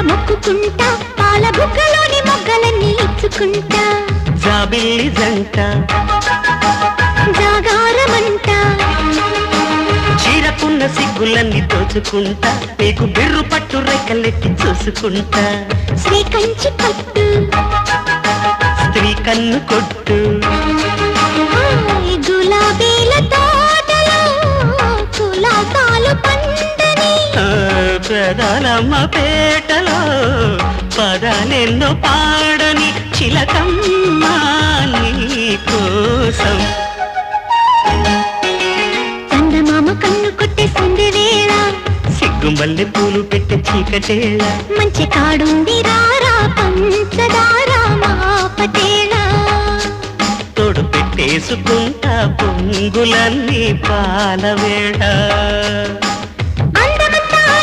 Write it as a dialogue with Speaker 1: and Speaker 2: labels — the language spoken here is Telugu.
Speaker 1: మొక్కుకుంటా పాల బుగ్గలోని మొగ్గలన్నీ ఇచ్చుకుంటా
Speaker 2: జాబిల్లి జంట
Speaker 1: జాగారమంట
Speaker 2: చీరకున్న సిగ్గులన్నీ దోచుకుంటా నీకు బిర్రు పట్టు రెక్కలెట్టి చూసుకుంటా
Speaker 1: శ్రీ కంచి పట్టు
Speaker 2: స్త్రీ కన్ను కొట్టు
Speaker 1: గులాబీల తోటలో కులాసాలు పండని
Speaker 2: పెదాలమ్మ పేటలో పదాలెన్నో పాడని చిలకమ్మ నీ కోసం
Speaker 1: చందమామ కన్ను కొట్టేసింది వేళ
Speaker 2: సిగ్గుమల్లె పూలు పెట్టే చీకటేళ
Speaker 1: మంచి కాడుంది రారా పంచదార మా పటేళ
Speaker 2: తోడు పెట్టేసుకుంటా పొంగులన్నీ పాలవేళ